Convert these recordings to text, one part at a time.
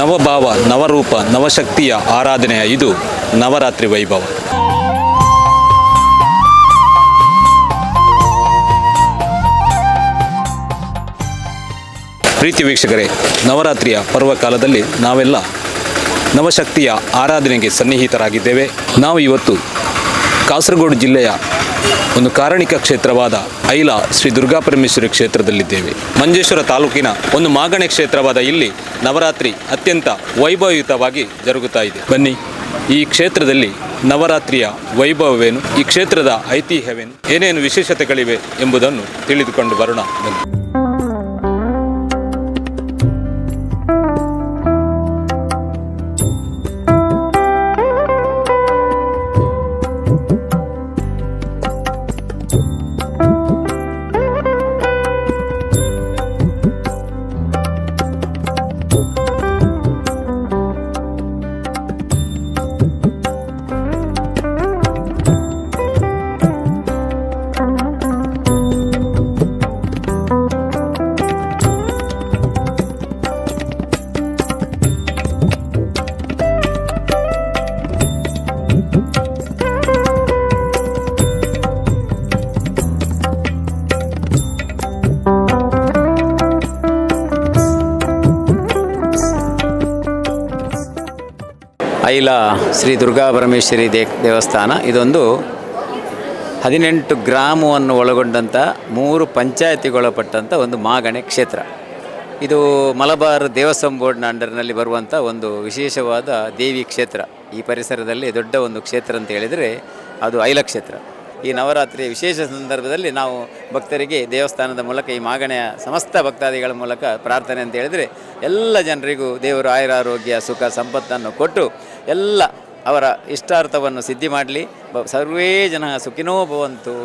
ನವಭಾವ ನವರೂಪ ನವಶಕ್ತಿಯ ಆರಾಧನೆಯ ಇದು ನವರಾತ್ರಿ ವೈಭವ. ಪ್ರೀತಿ ವೀಕ್ಷಕರೇ, ನವರಾತ್ರಿಯ ಪರ್ವಕಾಲದಲ್ಲಿ ನಾವೆಲ್ಲ ನವಶಕ್ತಿಯ ಆರಾಧನೆಗೆ ಸನ್ನಿಹಿತರಾಗಿದ್ದೇವೆ. ನಾವು ಇವತ್ತು ಕಾಸರಗೋಡು ಜಿಲ್ಲೆಯ ಒಂದು ಕಾರಣಿಕ ಕ್ಷೇತ್ರವಾದ ಐಲ ಶ್ರೀ ದುರ್ಗಾಪರಮೇಶ್ವರಿ ಕ್ಷೇತ್ರದಲ್ಲಿದ್ದೇವೆ. ಮಂಜೇಶ್ವರ ತಾಲೂಕಿನ ಒಂದು ಮಾಗಣೆ ಕ್ಷೇತ್ರವಾದ ಇಲ್ಲಿ ನವರಾತ್ರಿ ಅತ್ಯಂತ ವೈಭವಯುತವಾಗಿ ಜರುಗುತ್ತಾ ಇದೆ. ಬನ್ನಿ, ಈ ಕ್ಷೇತ್ರದಲ್ಲಿ ನವರಾತ್ರಿಯ ವೈಭವವೇನು, ಈ ಕ್ಷೇತ್ರದ ಐತಿಹ್ಯವೇನು, ಏನೇನು ವಿಶೇಷತೆಗಳಿವೆ ಎಂಬುದನ್ನು ತಿಳಿದುಕೊಂಡು ಬರೋಣ. ಬನ್ನಿ. ಐಲ ಶ್ರೀ ದುರ್ಗಾಪರಮೇಶ್ವರಿ ದೇವಸ್ಥಾನ ಇದೊಂದು 18 ಗ್ರಾಮವನ್ನು ಒಳಗೊಂಡಂಥ 3 ಪಂಚಾಯತಿಗೊಳಪಟ್ಟಂಥ ಒಂದು ಮಾಗಣೆ ಕ್ಷೇತ್ರ. ಇದು ಮಲಬಾರ್ ದೇವಸ್ಥಾನ ಬೋರ್ಡ್ನ ಅಂಡರ್ನಲ್ಲಿ ಬರುವಂಥ ಒಂದು ವಿಶೇಷವಾದ ದೇವಿ ಕ್ಷೇತ್ರ. ಈ ಪರಿಸರದಲ್ಲಿ ದೊಡ್ಡ ಒಂದು ಕ್ಷೇತ್ರ ಅಂತ ಹೇಳಿದರೆ ಅದು ಐಲ ಕ್ಷೇತ್ರ. ಈ ನವರಾತ್ರಿಯ ವಿಶೇಷ ಸಂದರ್ಭದಲ್ಲಿ ನಾವು ಭಕ್ತರಿಗೆ ದೇವಸ್ಥಾನದ ಮೂಲಕ, ಈ ಮಾಗಣೆಯ ಸಮಸ್ತ ಭಕ್ತಾದಿಗಳ ಮೂಲಕ ಪ್ರಾರ್ಥನೆ ಅಂತ ಹೇಳಿದರೆ ಎಲ್ಲ ಜನರಿಗೂ ದೇವರು ಆಯುರಾರೋಗ್ಯ ಸುಖ ಸಂಪತ್ತನ್ನು ಕೊಟ್ಟು ಎಲ್ಲ ಅವರ ಇಷ್ಟಾರ್ಥವನ್ನು ಸಿದ್ಧಿ ಮಾಡಲಿ. ಸರ್ವೇ ಜನ ಸುಖಿನೋ ಭವಂತು.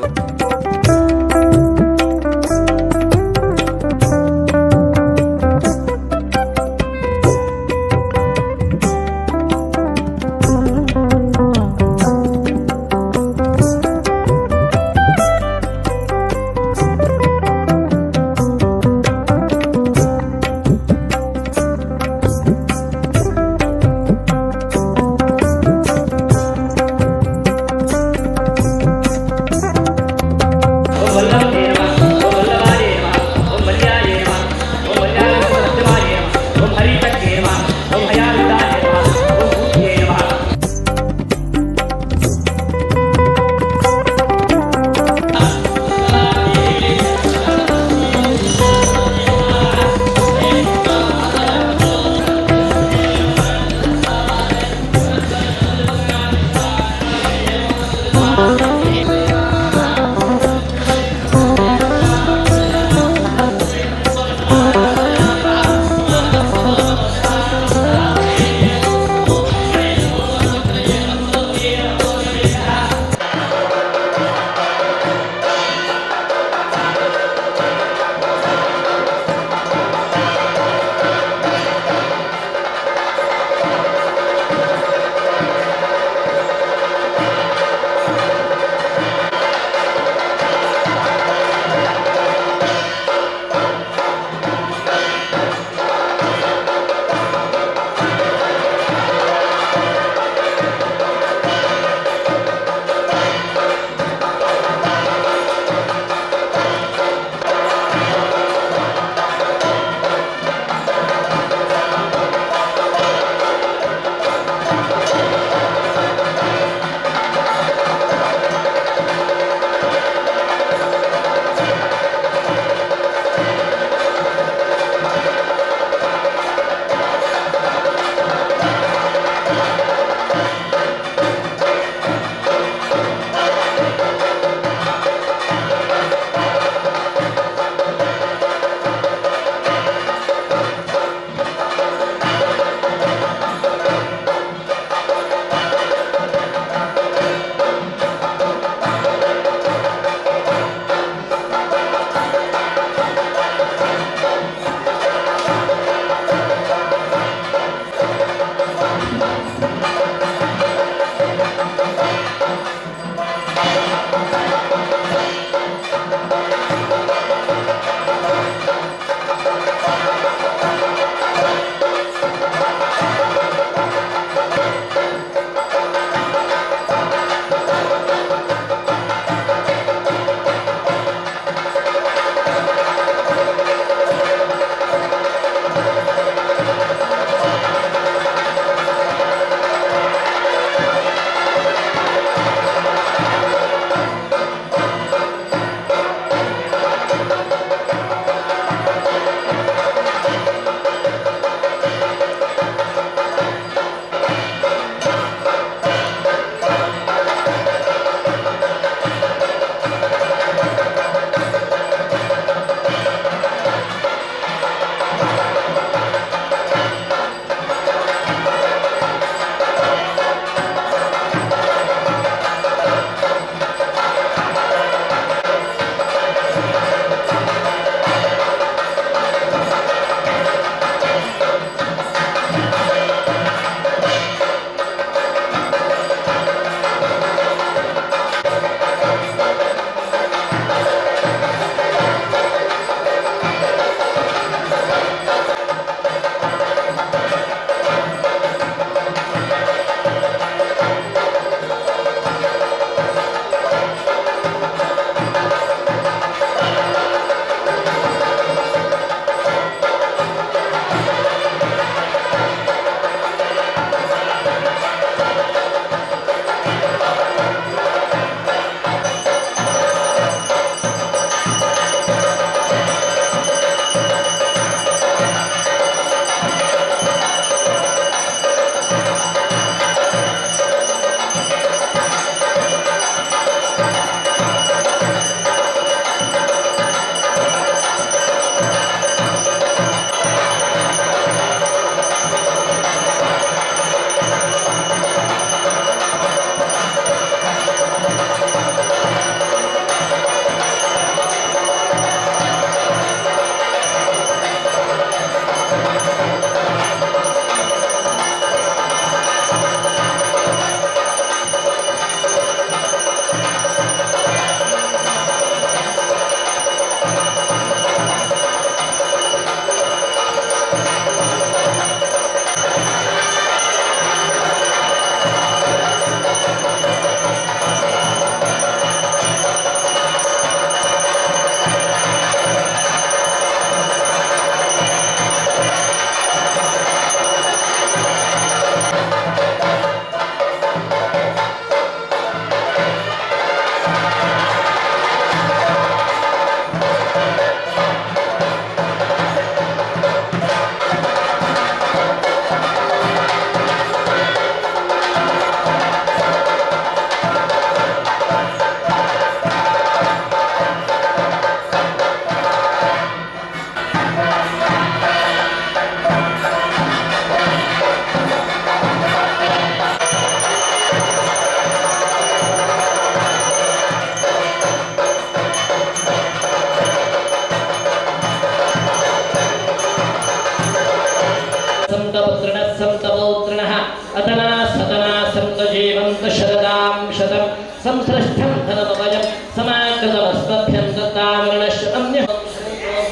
अतना सतना संतजीवंत शरदां शतं संसृष्टं धनमवयं समाकृतमस्मभ्यं दत्तामरणश्रमन्य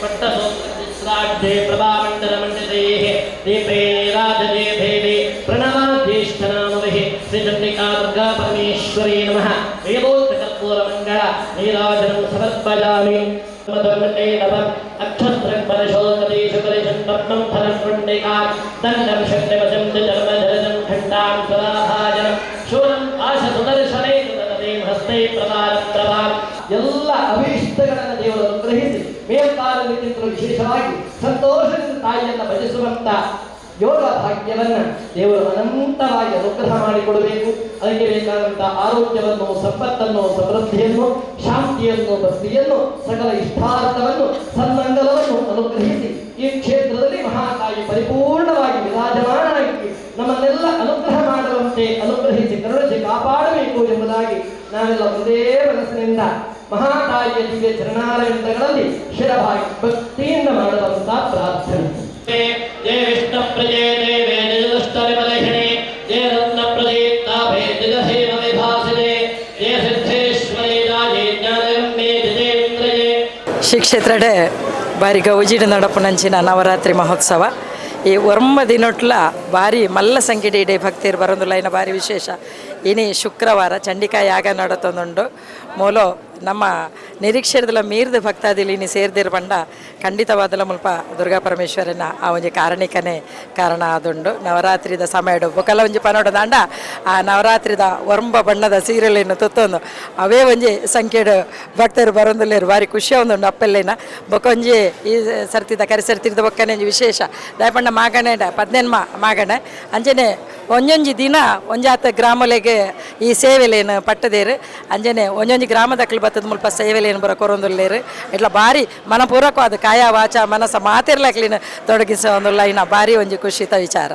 पट्टसोत्राढ्ये प्रभामण्डलमण्डितैः दीपे राजदीपे प्रणवाद्येष्ठनामभिः श्रीचण्डिका दुर्गा परमेश्वरी नमः वेदोत्तकर्पूरमण्डल नीराजनं समर्पयामि मधुर्मण्डे नवम् अक्षत्रं परशोकदेशपरिशं पद्मं फलं पुण्डिका दण्डं शक्तिवशं धर्मधरजं खण्डां स्वराभाजनं शूलं आशसुदर्शने तददेव हस्ते प्रभां ಎಲ್ಲ ಅಭೀಷ್ಟಗಳನ್ನು ದೇವರು ಅನುಗ್ರಹಿಸಿ ಮೇಲ್ಕಾಲದಲ್ಲಿ ವಿಶೇಷವಾಗಿ ಸಂತೋಷದಿಂದ ತಾಯಿಯನ್ನು ಭಜಿಸುವಂತ ಯೋಗ ಭಾಗ್ಯವನ್ನ ದೇವರು ಅನಂತವಾಗಿ ಅನುಗ್ರಹ ಮಾಡಿಕೊಡಬೇಕು. ಅದಕ್ಕೆ ಬೇಕಾದಂತಹ ಆರೋಗ್ಯವನ್ನು, ಸಂಪತ್ತನ್ನು, ಸಮೃದ್ಧಿಯನ್ನು, ಶಾಂತಿಯನ್ನು, ಭಕ್ತಿಯನ್ನು, ಸಕಲ ಇಷ್ಟಾರ್ಥವನ್ನು, ಸನ್ಮಂಗಲವನ್ನು ಅನುಗ್ರಹಿಸಿ ಈ ಕ್ಷೇತ್ರದಲ್ಲಿ ಮಹಾತಾಯಿ ಪರಿಪೂರ್ಣವಾಗಿ ವಿರಾಜಮಾನಾಗಿ ನಮ್ಮನ್ನೆಲ್ಲ ಅನುಗ್ರಹ ಮಾಡುವಂತೆ ಅನುಗ್ರಹಿಸಿ ಕರುಣಿಸಿ ಕಾಪಾಡಬೇಕು ಎಂಬುದಾಗಿ ನಾವೆಲ್ಲ ಒಂದೇ ಮನಸ್ಸಿನಿಂದ ಮಹಾತಾಯಿಯ ದಿವ್ಯ ಚರಣಾರವಿಂದಗಳಲ್ಲಿ ಶಿರಭಾಗಿ ಭಕ್ತಿಯಿಂದ ಮಾಡುವಂತಹ ಪ್ರಾರ್ಥನೆ. जय विष्णु प्रजे देवे जयदुष्टविमलहिणे जय रत्न प्रदीप्ताभे जगहेम विभासिने जय सिद्धेश्वरी राजे ज्ञानगम्ये जयेन्द्रये. ಶ್ರೀ ಕ್ಷೇತ್ರಡೆ ಬಾರಿ ಗೌಜಿಡು ನಡಪುನಂಚಿನ ನವರಾತ್ರಿ ಮಹೋತ್ಸವ ಈ ಒರ್ಮ ದಿನೊಟ್ಲ ಭಾರಿ ಮಲ್ಲ ಸಂಖ್ಯೆಡೆ ಇಡೀ ಭಕ್ತಿರು ಬರೋದಿಲ್ಲ ಇನ್ನು ಭಾರಿ ವಿಶೇಷ ಇನಿ ಶುಕ್ರವಾರ ಚಂಡಿಕಾ ಯಾಗ ನಡತೊಂದುಂಡು ಮೂಲೋ ನಮ್ಮ ನಿರೀಕ್ಷೆರ್ದಲ ಮೀರ್ದ ಭಕ್ತಾದಿಲಿ ಇನಿ ಸೇರ್ದಿರ್ ಬಂಡ ಖಂಡಿತವಾದಲ ಮುಲ್ಪ ದುರ್ಗಾ ಪರಮೇಶ್ವರನ ಆ ಒಂಜಿ ಕಾರಣಿಕನೇ ಕಾರಣ ಆದುಂಡು ನವರಾತ್ರಿದ ಸಮಯಡು ಬೊಕಲ ಒಂಜಿ ಪನೋಡು ದಾಂಡ ಆ ನವರಾತ್ರಿದ ಒರಂಬ ಬಣ್ಣದ ಸೀರೆಯನ್ನು ತುತ್ತೊಂದು ಅವೇ ಒಂಜಿ ಸಂಖ್ಯೆಡು ಭಕ್ತರು ಬರೋದಿಲ್ಲೇರು ಭಾರಿ ಖುಷಿ ಒಂದುಂಡು ಅಪ್ಪೆಲ್ಲೇನ ಬೊಕೊಂಜಿ ಈ ಸರ್ತಿದ ಕರಿಸರ್ತಿದ ಬೊಕ್ಕನೆ ವಿಶೇಷ ದಯಪಣ್ಣ ಮಾಗಣೆ ಪದ್ನೆನ್ಮ ಮಾಗಣೆ ಅಂಜನೆ ಒಂಜೊಂಜಿ ದಿನ ಒಂಜಾತ ಗ್ರಾಮಲೆಗೆ ಈ ಸೇವೆಲೇನು ಪಟ್ಟದೇರು ಅಂಜನೆ ಒಂಜೊಂಜಿ ಗ್ರಾಮದಕ್ಕಲು ಬತ್ತದ ಮುಲ್ಪ ಸೇವೆಲೇನು ಬರೋ ಕೊರೊಂದುಲ್ಲೇರು ಇಟ್ಲ ಭಾರಿ ಮನಪೂರ್ವಕವಾದ ಕಾಯ ವಾಚ ಮನಸ್ಸ ಮಾತಿರ್ಲಕ್ಲಿನ ತೊಡಗಿಸೋಂದುಲ್ಲ ಇನ್ನ ಭಾರಿ ಒಂಜಿ ಖುಷಿತ ವಿಚಾರ.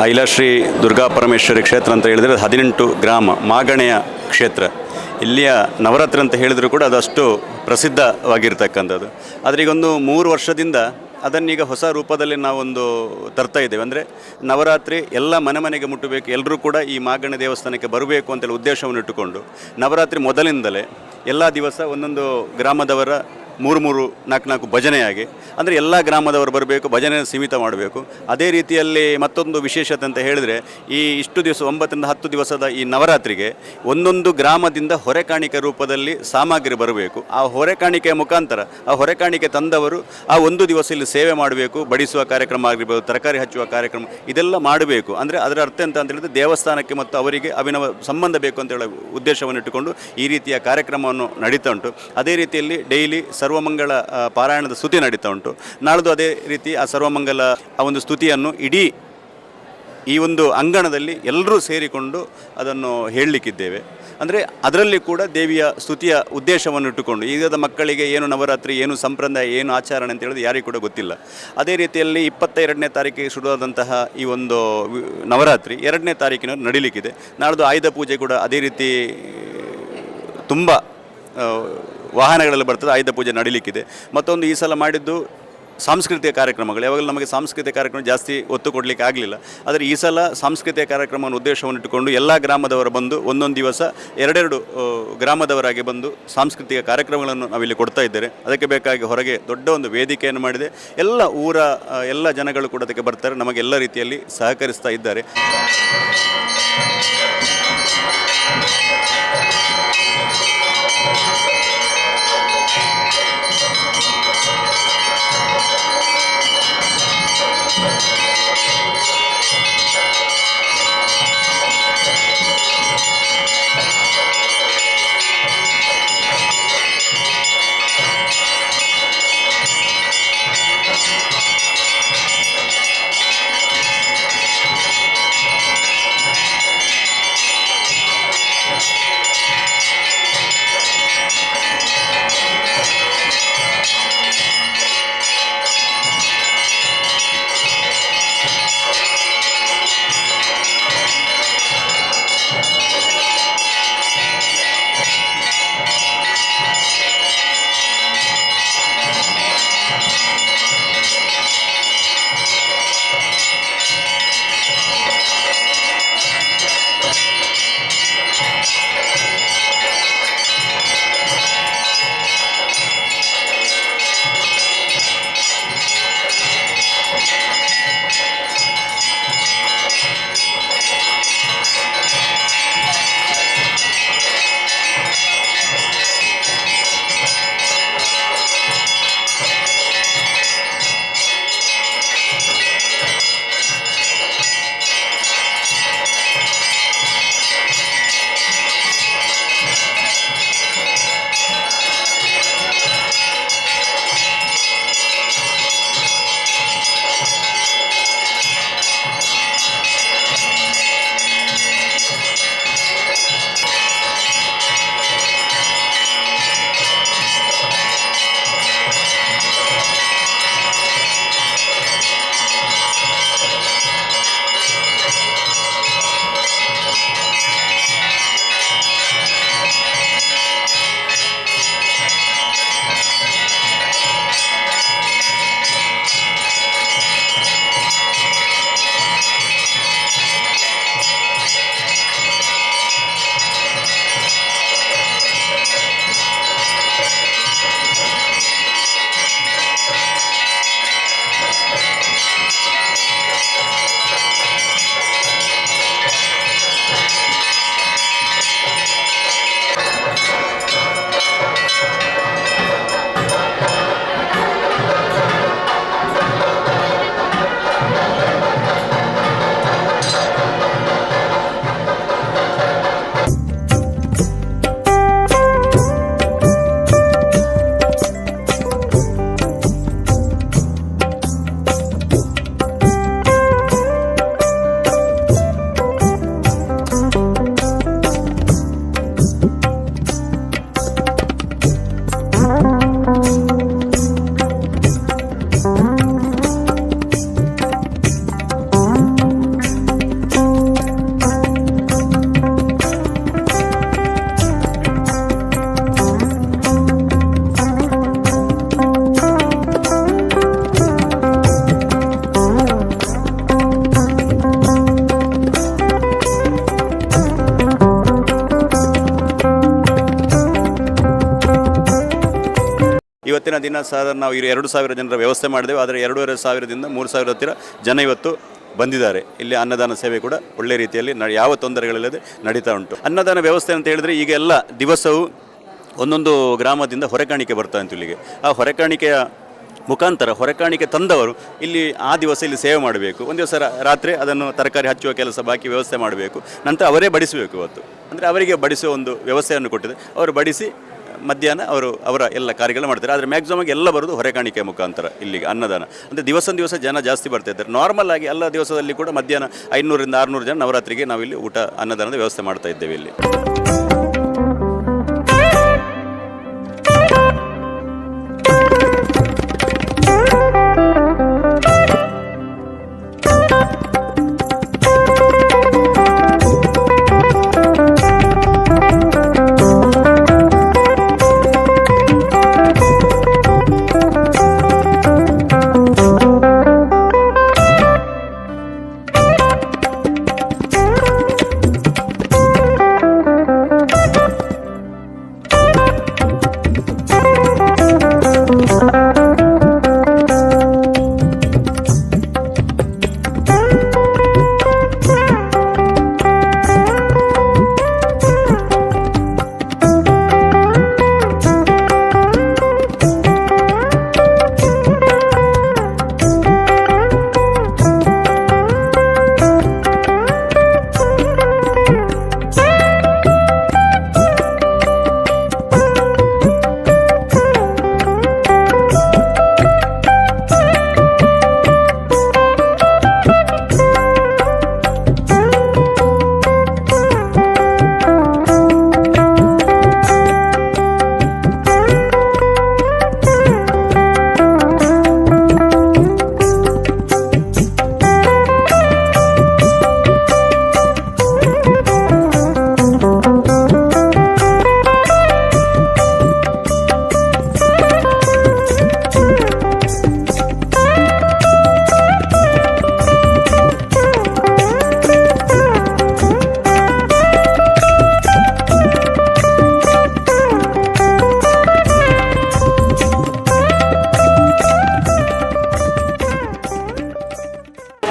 ಐಲಾಶ್ರೀ ದುರ್ಗಾ ಪರಮೇಶ್ವರಿ ಕ್ಷೇತ್ರ ಅಂತ ಹೇಳಿದರೆ 18 ಗ್ರಾಮ ಮಾಗಣೆಯ ಕ್ಷೇತ್ರ. ಇಲ್ಲಿಯ ನವರಾತ್ರಿ ಅಂತ ಹೇಳಿದರೂ ಕೂಡ ಅದಷ್ಟು ಪ್ರಸಿದ್ಧವಾಗಿರ್ತಕ್ಕಂಥದ್ದು. ಆದರೆ ಈಗೊಂದು 3 ವರ್ಷದಿಂದ ಅದನ್ನೀಗ ಹೊಸ ರೂಪದಲ್ಲಿ ನಾವೊಂದು ತರ್ತಾ ಇದ್ದೇವೆ. ಅಂದರೆ ನವರಾತ್ರಿ ಎಲ್ಲ ಮನೆ ಮನೆಗೆ ಮುಟ್ಟಬೇಕು, ಎಲ್ಲರೂ ಕೂಡ ಈ ಮಾಗಣೆ ದೇವಸ್ಥಾನಕ್ಕೆ ಬರಬೇಕು ಅಂತೇಳಿ ಉದ್ದೇಶವನ್ನು ಇಟ್ಟುಕೊಂಡು ನವರಾತ್ರಿ ಮೊದಲಿಂದಲೇ ಎಲ್ಲ ದಿವಸ ಒಂದೊಂದು ಗ್ರಾಮದವರ 3-4 ಭಜನೆಯಾಗಿ, ಅಂದರೆ ಎಲ್ಲ ಗ್ರಾಮದವರು ಬರಬೇಕು, ಭಜನೆ ಸೀಮಿತ ಮಾಡಬೇಕು. ಅದೇ ರೀತಿಯಲ್ಲಿ ಮತ್ತೊಂದು ವಿಶೇಷತೆ ಅಂತ ಹೇಳಿದರೆ ಈ ಇಷ್ಟು ದಿವಸ 9ರಿಂದ 10 ದಿವಸದ ಈ ನವರಾತ್ರಿಗೆ ಒಂದೊಂದು ಗ್ರಾಮದಿಂದ ಹೊರೆಕಾಣಿಕೆ ರೂಪದಲ್ಲಿ ಸಾಮಗ್ರಿ ಬರಬೇಕು. ಆ ಹೊರೆಕಾಣಿಕೆಯ ಮುಖಾಂತರ ಆ ಹೊರೆಕಾಣಿಕೆ ತಂದವರು ಆ ಒಂದು ದಿವಸ ಇಲ್ಲಿ ಸೇವೆ ಮಾಡಬೇಕು, ಬಡಿಸುವ ಕಾರ್ಯಕ್ರಮ ಆಗಿರ್ಬೋದು, ತರಕಾರಿ ಹಚ್ಚುವ ಕಾರ್ಯಕ್ರಮ ಇದೆಲ್ಲ ಮಾಡಬೇಕು. ಅಂದರೆ ಅದರ ಅರ್ಥ ಅಂತ ಹೇಳಿದರೆ ದೇವಸ್ಥಾನಕ್ಕೆ ಮತ್ತು ಅವರಿಗೆ ಅಭಿನವ ಸಂಬಂಧ ಬೇಕು ಅಂತ ಹೇಳೋ ಉದ್ದೇಶವನ್ನು ಇಟ್ಟುಕೊಂಡು ಈ ರೀತಿಯ ಕಾರ್ಯಕ್ರಮವನ್ನು ನಡೀತಾ ಉಂಟು. ಅದೇ ರೀತಿಯಲ್ಲಿ ಡೈಲಿ ಸರ್ವಮಂಗಳ ಪಾರಾಯಣದ ಸ್ತುತಿ ನಡೀತಾ ಉಂಟು. ನಾಳ್ದು ಅದೇ ರೀತಿ ಆ ಸರ್ವಮಂಗಲ ಆ ಒಂದು ಸ್ತುತಿಯನ್ನು ಇಡೀ ಈ ಒಂದು ಅಂಗಣದಲ್ಲಿ ಎಲ್ಲರೂ ಸೇರಿಕೊಂಡು ಅದನ್ನು ಹೇಳಲಿಕ್ಕಿದ್ದೇವೆ. ಅಂದರೆ ಅದರಲ್ಲಿ ಕೂಡ ದೇವಿಯ ಸ್ತುತಿಯ ಉದ್ದೇಶವನ್ನು ಇಟ್ಟುಕೊಂಡು ಈಗದ ಮಕ್ಕಳಿಗೆ ಏನು ನವರಾತ್ರಿ, ಏನು ಸಂಪ್ರದಾಯ, ಏನು ಆಚರಣೆ ಅಂತ ಹೇಳಿದ್ರೆ ಯಾರಿಗೂ ಕೂಡ ಗೊತ್ತಿಲ್ಲ. ಅದೇ ರೀತಿಯಲ್ಲಿ 22ನೇ ತಾರೀಕಿಗೆ ಶುರುವಾದಂತಹ ಈ ಒಂದು ನವರಾತ್ರಿ 2ನೇ ತಾರೀಕಿನ ನಡೀಲಿಕ್ಕಿದೆ. ನಾಡ್ದು ಆಯುಧ ಪೂಜೆ ಕೂಡ ಅದೇ ರೀತಿ ತುಂಬ ವಾಹನಗಳಲ್ಲಿ ಬರ್ತದೆ, ಆಯುಧ ಪೂಜೆ ನಡೀಲಿಕ್ಕಿದೆ. ಮತ್ತೊಂದು ಈ ಸಲ ಮಾಡಿದ್ದು ಸಾಂಸ್ಕೃತಿಕ ಕಾರ್ಯಕ್ರಮಗಳು. ಯಾವಾಗಲೂ ನಮಗೆ ಸಾಂಸ್ಕೃತಿಕ ಕಾರ್ಯಕ್ರಮ ಜಾಸ್ತಿ ಒತ್ತು ಕೊಡಲಿಕ್ಕೆ ಆಗಲಿಲ್ಲ. ಆದರೆ ಈ ಸಲ ಸಾಂಸ್ಕೃತಿಕ ಕಾರ್ಯಕ್ರಮವನ್ನು ಉದ್ದೇಶವನ್ನು ಇಟ್ಟುಕೊಂಡು ಎಲ್ಲ ಗ್ರಾಮದವರು ಬಂದು ಒಂದೊಂದು ದಿವಸ ಎರಡೆರಡು ಗ್ರಾಮದವರಾಗಿ ಬಂದು ಸಾಂಸ್ಕೃತಿಕ ಕಾರ್ಯಕ್ರಮಗಳನ್ನು ನಾವಿಲ್ಲಿ ಕೊಡ್ತಾ ಇದ್ದೇವೆ. ಅದಕ್ಕೆ ಬೇಕಾಗಿ ಹೊರಗೆ ದೊಡ್ಡ ಒಂದು ವೇದಿಕೆಯನ್ನು ಮಾಡಿದೆ. ಎಲ್ಲ ಊರ ಎಲ್ಲ ಜನಗಳು ಕೂಡ ಅದಕ್ಕೆ ಬರ್ತಾರೆ, ನಮಗೆಲ್ಲ ರೀತಿಯಲ್ಲಿ ಸಹಕರಿಸ್ತಾ ಇದ್ದಾರೆ. ಇವತ್ತಿನ ದಿನ ಸಾಧಾರಣ ನಾವು 2,000 ಜನರ ವ್ಯವಸ್ಥೆ ಮಾಡಿದೆವು. ಆದರೆ 2,500ದಿಂದ 3,000 ಹತ್ತಿರ ಜನ ಇವತ್ತು ಬಂದಿದ್ದಾರೆ. ಇಲ್ಲಿ ಅನ್ನದಾನ ಸೇವೆ ಕೂಡ ಒಳ್ಳೆ ರೀತಿಯಲ್ಲಿ ಯಾವ ತೊಂದರೆಗಳಿಲ್ಲದೆ ನಡೀತಾ ಉಂಟು. ಅನ್ನದಾನ ವ್ಯವಸ್ಥೆ ಅಂತ ಹೇಳಿದರೆ ಈಗ ಎಲ್ಲ ದಿವಸವೂ ಒಂದೊಂದು ಗ್ರಾಮದಿಂದ ಹೊರೆಕಾಣಿಕೆ ಬರ್ತಾ ಉಂಟು ಇಲ್ಲಿಗೆ. ಆ ಹೊರೆಕಾಣಿಕೆಯ ಮುಖಾಂತರ ಹೊರೆಕಾಣಿಕೆ ತಂದವರು ಇಲ್ಲಿ ಆ ದಿವಸ ಇಲ್ಲಿ ಸೇವೆ ಮಾಡಬೇಕು. ಒಂದು ದಿವಸ ರಾತ್ರಿ ಅದನ್ನು ತರಕಾರಿ ಹಚ್ಚುವ ಕೆಲಸ ಬಾಕಿ ವ್ಯವಸ್ಥೆ ಮಾಡಬೇಕು. ನಂತರ ಅವರೇ ಬಡಿಸಬೇಕು ಇವತ್ತು. ಅಂದರೆ ಅವರಿಗೆ ಬಡಿಸುವ ಒಂದು ವ್ಯವಸ್ಥೆಯನ್ನು ಕೊಟ್ಟಿದೆ. ಅವರು ಬಡಿಸಿ ಮಧ್ಯಾಹ್ನ ಅವರ ಎಲ್ಲ ಕಾರ್ಯಗಳು ಮಾಡ್ತಾರೆ. ಆದರೆ ಮ್ಯಾಕ್ಸಿಮಮ್ ಎಲ್ಲ ಬರೋದು ಹೊರೆಕಾಣಿಕೆ ಮುಖಾಂತರ ಇಲ್ಲಿಗೆ ಅನ್ನದಾನ. ಅಂದರೆ ದಿವಸ ಜನ ಜಾಸ್ತಿ ಬರ್ತಾ ಇದ್ದಾರೆ. ನಾರ್ಮಲ್ ಆಗಿ ಎಲ್ಲ ದಿವಸದಲ್ಲಿ ಕೂಡ ಮಧ್ಯಾಹ್ನ 500ರಿಂದ 600 ಜನ ನವರಾತ್ರಿಗೆ ನಾವಿಲ್ಲಿ ಊಟ ಅನ್ನದಾನದ ವ್ಯವಸ್ಥೆ ಮಾಡ್ತಾ ಇದ್ದೇವೆ ಇಲ್ಲಿ.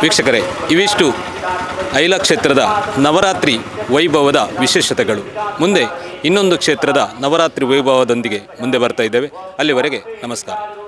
ವೀಕ್ಷಕರೇ, ಇವಿಷ್ಟು ಐಲ ಕ್ಷೇತ್ರದ ನವರಾತ್ರಿ ವೈಭವದ ವಿಶೇಷತೆಗಳು. ಮುಂದೆ ಇನ್ನೊಂದು ಕ್ಷೇತ್ರದ ನವರಾತ್ರಿ ವೈಭವದೊಂದಿಗೆ ಮುಂದೆ ಬರ್ತಾ ಇದ್ದೇವೆ. ಅಲ್ಲಿವರೆಗೆ ನಮಸ್ಕಾರ.